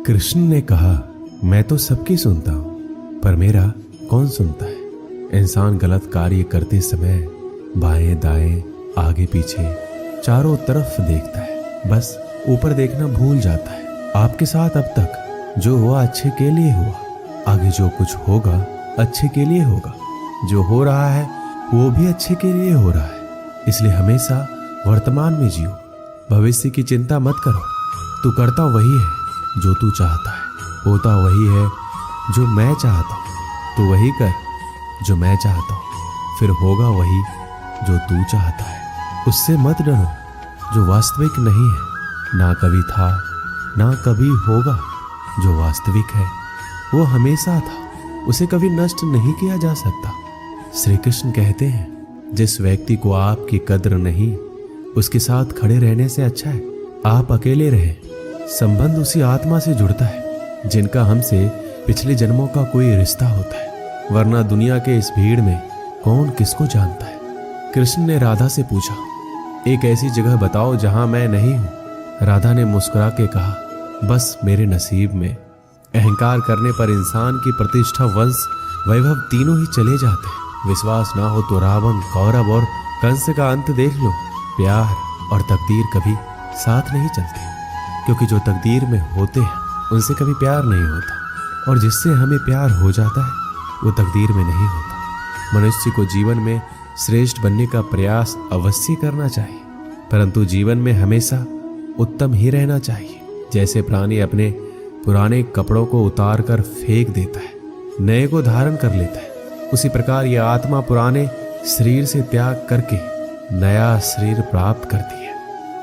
कृष्ण ने कहा, मैं तो सबकी सुनता हूं, पर मेरा कौन सुनता है। इंसान गलत कार्य करते समय बाएं दाएं आगे पीछे चारों तरफ देखता है, बस ऊपर देखना भूल जाता है। आपके साथ अब तक जो हुआ अच्छे के लिए हुआ, आगे जो कुछ होगा अच्छे के लिए होगा। जो हो रहा है वो भी अच्छे के लिए हो रहा है, इसलिए हमेशा वर्तमान में जियो। भविष्य की चिंता मत करो। तू करता वही है जो तू चाहता है, होता वही है जो मैं चाहता हूँ। तू वही कर जो मैं चाहता हूँ, फिर होगा वही जो तू चाहता है। उससे मत डरो जो वास्तविक नहीं है, ना कभी था ना कभी होगा। जो वास्तविक है वो हमेशा था, उसे कभी नष्ट नहीं किया जा सकता। श्री कृष्ण कहते हैं, जिस व्यक्ति को आपकी कद्र नहीं, उसके साथ खड़े रहने से अच्छा है आप अकेले रहें। संबंध उसी आत्मा से जुड़ता है जिनका हमसे पिछले जन्मों का कोई रिश्ता होता है, वरना दुनिया के इस भीड़ में कौन किसको जानता है। कृष्ण ने राधा से पूछा, एक ऐसी जगह बताओ जहां मैं नहीं हूं। राधा ने मुस्कुरा के कहा, बस मेरे नसीब में। अहंकार करने पर इंसान की प्रतिष्ठा, वंश, वैभव तीनों ही चले जाते हैं। विश्वास ना हो तो रावण, कौरव और कंस का अंत देख लो। प्यार और तकदीर कभी साथ नहीं चलते, क्योंकि जो तकदीर में होते हैं उनसे कभी प्यार नहीं होता, और जिससे हमें प्यार हो जाता है वो तकदीर में नहीं होता। मनुष्य को जीवन में श्रेष्ठ बनने का प्रयास अवश्य करना चाहिए, परंतु जीवन में हमेशा उत्तम ही रहना चाहिए। जैसे प्राणी अपने पुराने कपड़ों को उतार कर फेंक देता है, नए को धारण कर लेता है, उसी प्रकार यह आत्मा पुराने शरीर से त्याग करके नया शरीर प्राप्त करती है।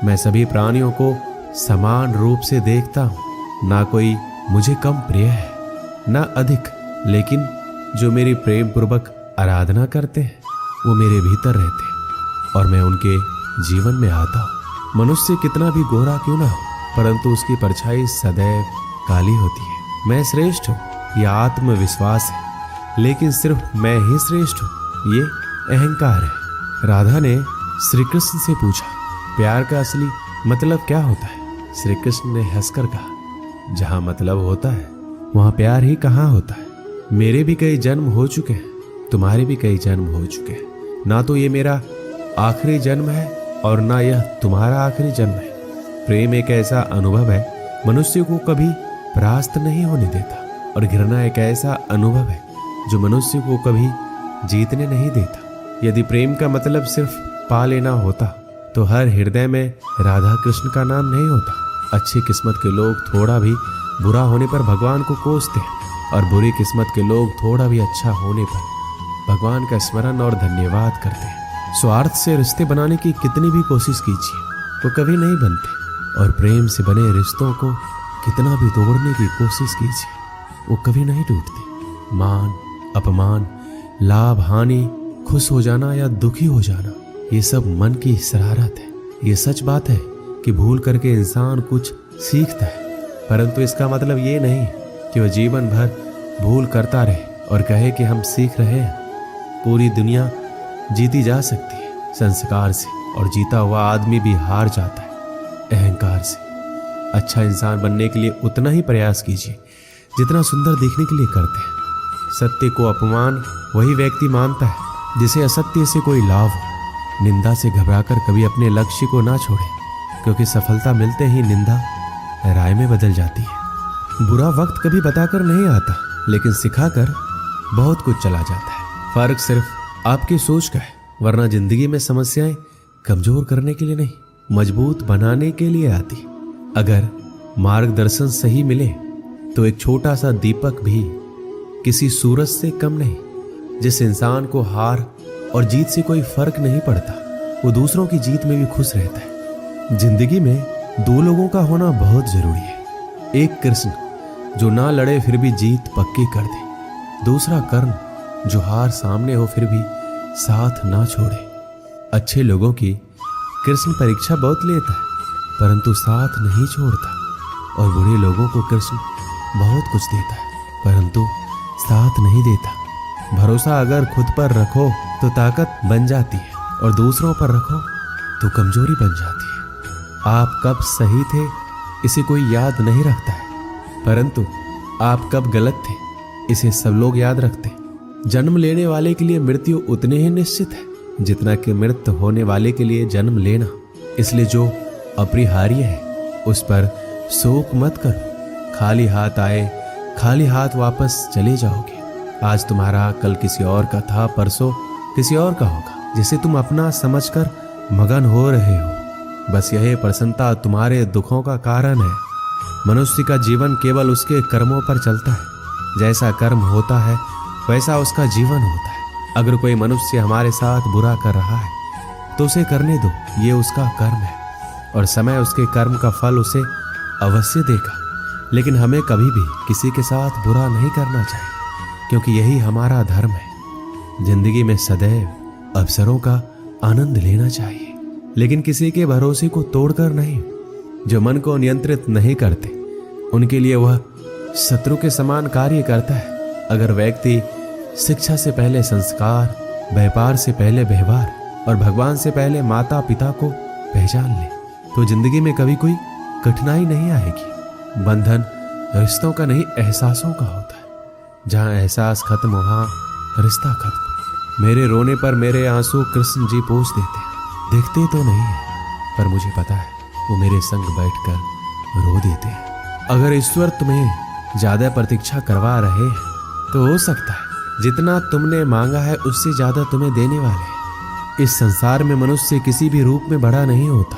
मैं सभी प्राणियों को समान रूप से देखता हूँ, ना कोई मुझे कम प्रिय है ना अधिक, लेकिन जो मेरी प्रेम पूर्वक आराधना करते हैं वो मेरे भीतर रहते हैं और मैं उनके जीवन में आता हूँ। मनुष्य कितना भी गोरा क्यों ना हो, परंतु उसकी परछाई सदैव काली होती है। मैं श्रेष्ठ हूँ यह आत्मविश्वास है, लेकिन सिर्फ मैं ही श्रेष्ठ हूँ ये अहंकार है। राधा ने श्री कृष्ण से पूछा, प्यार का असली मतलब क्या होता है। श्री कृष्ण ने हंसकर कहा, जहां मतलब होता है वहां प्यार ही कहाँ होता है। मेरे भी कई जन्म हो चुके हैं, तुम्हारे भी कई जन्म हो चुके हैं। ना तो ये मेरा आखिरी जन्म है और ना यह तुम्हारा आखिरी जन्म है। प्रेम एक ऐसा अनुभव है मनुष्य को कभी परास्त नहीं होने देता, और घृणा एक ऐसा अनुभव है जो मनुष्य को कभी जीतने नहीं देता। यदि प्रेम का मतलब सिर्फ पा लेना होता तो हर हृदय में राधा कृष्ण का नाम नहीं होता। अच्छी किस्मत के लोग थोड़ा भी बुरा होने पर भगवान को कोसते हैं, और बुरी किस्मत के लोग थोड़ा भी अच्छा होने पर भगवान का स्मरण और धन्यवाद करते हैं। स्वार्थ से रिश्ते बनाने की कितनी भी कोशिश कीजिए वो कभी नहीं बनते, और प्रेम से बने रिश्तों को कितना भी तोड़ने की कोशिश कीजिए वो कभी नहीं टूटते। मान अपमान, लाभ हानि, खुश हो जाना या दुखी हो जाना, ये सब मन की शरारत है। ये सच बात है कि भूल करके इंसान कुछ सीखता है, परंतु इसका मतलब ये नहीं कि वह जीवन भर भूल करता रहे और कहे कि हम सीख रहे हैं। पूरी दुनिया जीती जा सकती है संस्कार से, और जीता हुआ आदमी भी हार जाता है अहंकार से। अच्छा इंसान बनने के लिए उतना ही प्रयास कीजिए जितना सुंदर दिखने के लिए करते हैं। सत्य को अपमान वही व्यक्ति मानता है जिसे असत्य से कोई लाभ हो। निंदा से घबराकर कभी अपने लक्ष्य को ना छोड़े, क्योंकि सफलता मिलते ही निंदा राय में बदल जाती है। बुरा वक्त कभी बताकर नहीं आता, लेकिन सिखाकर बहुत कुछ चला जाता है। फर्क सिर्फ आपकी सोच का है, वरना जिंदगी में समस्याएं कमजोर करने के लिए नहीं, मजबूत बनाने के लिए आती। अगर मार्गदर्शन सही मिले तो एक छोटा सा दीपक भी किसी सूरज से कम नहीं। जिस इंसान को हार और जीत से कोई फर्क नहीं पड़ता, वो दूसरों की जीत में भी खुश रहता है। जिंदगी में दो लोगों का होना बहुत जरूरी है। एक कृष्ण जो ना लड़े फिर भी जीत पक्की कर दे, दूसरा कर्ण जो हार सामने हो फिर भी साथ ना छोड़े। अच्छे लोगों की कृष्ण परीक्षा बहुत लेता है, परंतु साथ नहीं छोड़ता, और बुरे लोगों को कृष्ण बहुत कुछ देता है, परंतु साथ नहीं देता। भरोसा अगर खुद पर रखो तो ताकत बन जाती है, और दूसरों पर रखो तो कमजोरी बन जाती है। आप कब सही थे इसे कोई याद नहीं रखता है, परंतु आप कब गलत थे इसे सब लोग याद रखते। जन्म लेने वाले के लिए मृत्यु उतनी ही निश्चित है जितना कि मृत होने वाले के लिए जन्म लेना। इसलिए जो अपरिहार्य है उस पर शोक मत करो। खाली हाथ आए खाली हाथ वापस चले जाओगे। आज तुम्हारा कल किसी और का था, परसों किसी और का होगा, जिसे तुम अपना समझकर मगन हो रहे हो। बस यही प्रसन्नता तुम्हारे दुखों का कारण है। मनुष्य का जीवन केवल उसके कर्मों पर चलता है। जैसा कर्म होता है वैसा उसका जीवन होता है। अगर कोई मनुष्य हमारे साथ बुरा कर रहा है तो उसे करने दो, ये उसका कर्म है और समय उसके कर्म का फल उसे अवश्य देगा। लेकिन हमें कभी भी किसी के साथ बुरा नहीं करना चाहिए, क्योंकि यही हमारा धर्म है। जिंदगी में सदैव अवसरों का आनंद लेना चाहिए, लेकिन किसी के भरोसे को तोड़कर नहीं। जो मन को नियंत्रित नहीं करते उनके लिए वह शत्रु के समान कार्य करता है। अगर व्यक्ति शिक्षा से पहले संस्कार, व्यापार से पहले व्यवहार और भगवान से पहले माता पिता को पहचान ले तो जिंदगी में कभी कोई कठिनाई नहीं आएगी। बंधन रिश्तों का नहीं, एहसासों का होता है। जहां एहसास खत्म वहां रिश्ता खत्म। मेरे रोने पर मेरे आंसू कृष्ण जी पोंछ देते हैं। देखते तो नहीं है, पर मुझे पता है वो मेरे संग बैठकर रो देते हैं। अगर ईश्वर तुम्हें ज्यादा प्रतीक्षा करवा रहे हैं तो हो सकता है जितना तुमने मांगा है उससे ज्यादा तुम्हें देने वाले हैं। इस संसार में मनुष्य किसी भी रूप में बड़ा नहीं होता,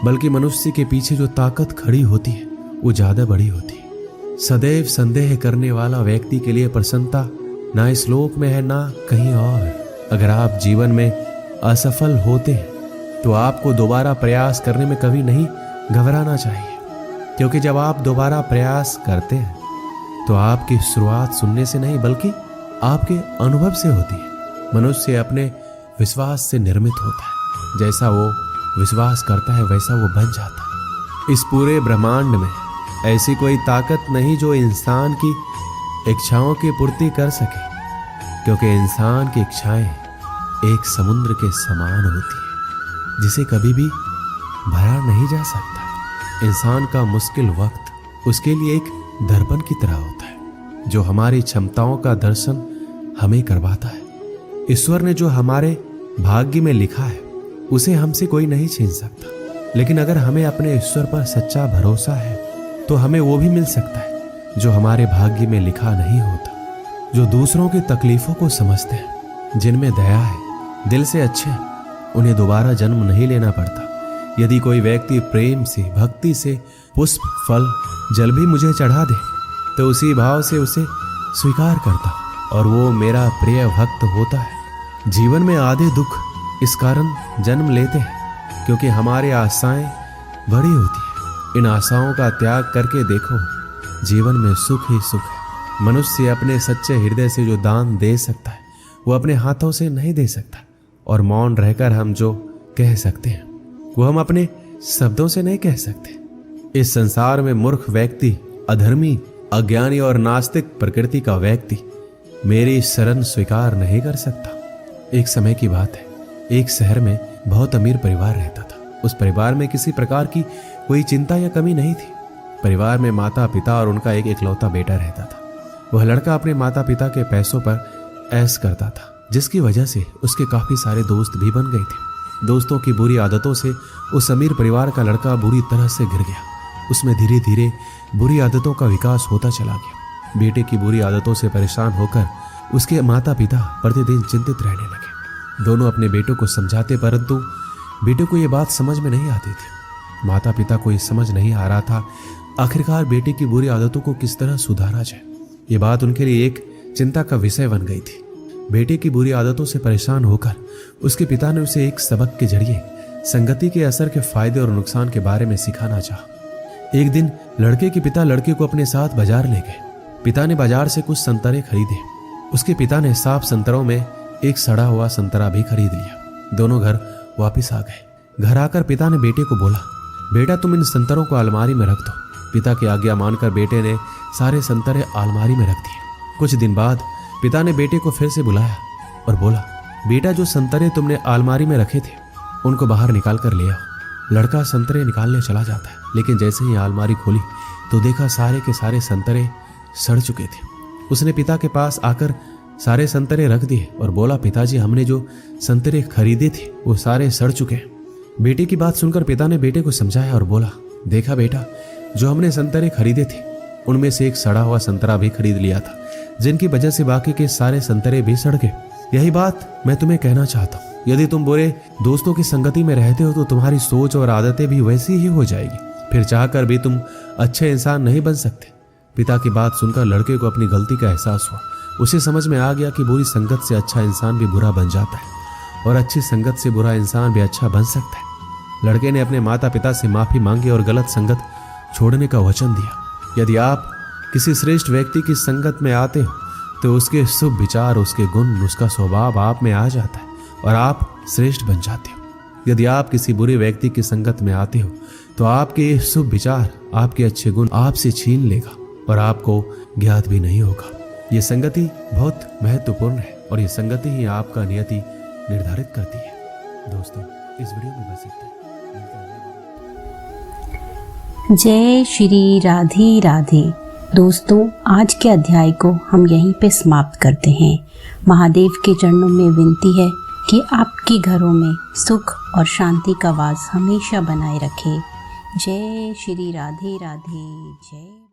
बल्कि मनुष्य के पीछे जो ताकत खड़ी होती है वो ज्यादा बड़ी होती है। सदैव संदेह करने वाला व्यक्ति के लिए प्रसन्नता ना इस लोक में है ना कहीं और। अगर आप जीवन में असफल होते हैं तो आपको दोबारा प्रयास करने में कभी नहीं घबराना चाहिए, क्योंकि जब आप दोबारा प्रयास करते हैं तो आपकी शुरुआत सुनने से नहीं बल्कि आपके अनुभव से होती है। मनुष्य अपने विश्वास से निर्मित होता है। जैसा वो विश्वास करता है वैसा वो बन जाता है। इस पूरे ब्रह्मांड में ऐसी कोई ताकत नहीं जो इंसान की इच्छाओं की पूर्ति कर सके, क्योंकि इंसान की इच्छाएं एक समुद्र के समान होती है जिसे कभी भी भरा नहीं जा सकता। इंसान का मुश्किल वक्त उसके लिए एक दर्पण की तरह होता है जो हमारी क्षमताओं का दर्शन हमें करवाता है। ईश्वर ने जो हमारे भाग्य में लिखा है उसे हमसे कोई नहीं छीन सकता, लेकिन अगर हमें अपने ईश्वर पर सच्चा भरोसा है तो हमें वो भी मिल सकता है जो हमारे भाग्य में लिखा नहीं होता। जो दूसरों की तकलीफों को समझते हैं, जिनमें दया है, दिल से अच्छे हैं, उन्हें दोबारा जन्म नहीं लेना पड़ता। यदि कोई व्यक्ति प्रेम से, भक्ति से पुष्प, फल, जल भी मुझे चढ़ा दे तो उसी भाव से उसे स्वीकार करता और वो मेरा प्रिय भक्त होता है। जीवन में आधे दुख इस कारण जन्म लेते हैं क्योंकि हमारी आशाएं बड़ी होती है। इन आशाओं का त्याग करके देखो, जीवन में सुख ही सुख है। मनुष्य अपने सच्चे हृदय से जो दान दे सकता है वो अपने हाथों से नहीं दे सकता, और मौन रहकर हम जो कह सकते हैं वो हम अपने शब्दों से नहीं कह सकते। इस संसार में मूर्ख व्यक्ति, अधर्मी, अज्ञानी और नास्तिक प्रकृति का व्यक्ति मेरी शरण स्वीकार नहीं कर सकता। एक समय की बात है, एक शहर में बहुत अमीर परिवार रहता था। उस परिवार में किसी प्रकार की कोई चिंता या कमी नहीं थी। परिवार में माता पिता और उनका एक इकलौता बेटा रहता था। वह लड़का अपने माता पिता के पैसों पर ऐश करता था, जिसकी वजह से उसके काफी सारे दोस्त भी बन गए थे। दोस्तों की बुरी आदतों से उस अमीर परिवार का लड़का बुरी तरह से गिर गया। उसमें धीरे धीरे बुरी आदतों का विकास होता चला गया। बेटे की बुरी आदतों से परेशान होकर उसके माता पिता प्रतिदिन चिंतित रहने लगे। दोनों अपने बेटों को समझाते, परंतु बेटे को ये बात समझ में नहीं आती थी। माता पिता को ये समझ नहीं आ रहा था आखिरकार बेटे की बुरी आदतों को किस तरह सुधारा जाए। ये बात उनके लिए एक चिंता का विषय बन गई थी। बेटे की बुरी आदतों से परेशान होकर उसके पिता ने उसे एक सबक के जरिए संगति के असर के फायदे और नुकसान के बारे में सिखाना चाहा। एक दिन लड़के के पिता लड़के को अपने साथ बाजार ले गए। पिता ने बाजार से कुछ संतरे खरीदे। उसके पिता ने साफ संतरों में एक सड़ा हुआ संतरा भी खरीद लिया। दोनों घर वापस आ गए। घर आकर पिता ने बेटे को बोला, बेटा तुम इन संतरों को अलमारी में रख दो। पिता की आज्ञा मानकर बेटे ने सारे संतरे अलमारी में रख दिए। कुछ दिन बाद पिता ने बेटे को फिर से बुलाया और बोला, बेटा जो संतरे तुमने अलमारी में रखे थे उनको बाहर निकाल कर ले आओ। लड़का संतरे निकालने चला जाता है, लेकिन जैसे ही अलमारी खोली तो देखा सारे के सारे संतरे सड़ चुके थे। उसने पिता के पास आकर सारे संतरे रख दिए और बोला, पिताजी हमने जो संतरे खरीदे थे वो सारे सड़ चुके हैं। बेटे की बात सुनकर पिता ने बेटे को समझाया और बोला, देखा बेटा, जो हमने संतरे खरीदे थे उनमें से एक सड़ा हुआ संतरा भी खरीद लिया था, जिनकी वजह से बाकी के सारे संतरे भी सड़ गए। यही बात मैं तुम्हें कहना चाहता हूँ, यदि तुम बुरे दोस्तों की संगति में रहते हो तो तुम्हारी सोच और आदतें भी वैसी ही हो जाएगी, फिर चाहकर भी तुम अच्छे इंसान नहीं बन सकते। पिता की बात सुनकर लड़के को अपनी गलती का एहसास हुआ। उसे समझ में आ गया कि बुरी संगत से अच्छा इंसान भी बुरा बन जाता है और अच्छी संगत से बुरा इंसान भी अच्छा बन सकता है। लड़के ने अपने माता पिता से माफी मांगी और गलत संगत छोड़ने का वचन दिया। यदि आप किसी श्रेष्ठ व्यक्ति की संगत में आते हो तो उसके शुभ विचार, उसके गुण, उसका स्वभाव आप में आ जाता है और आप श्रेष्ठ बन जाते हो। यदि आप किसी बुरे व्यक्ति की संगत में आते हो तो आपके ये शुभ विचार, आपके अच्छे गुण आपसे छीन लेगा और आपको ज्ञात भी नहीं होगा। ये संगति बहुत महत्वपूर्ण है और ये संगति ही आपका नियति निर्धारित करती है। दोस्तों, इस वीडियो में बस इतना। जय श्री राधे राधे। दोस्तों, आज के अध्याय को हम यहीं पे समाप्त करते हैं। महादेव के चरणों में विनती है कि आपके घरों में सुख और शांति का वास हमेशा बनाए रखे। जय श्री राधे राधे। जय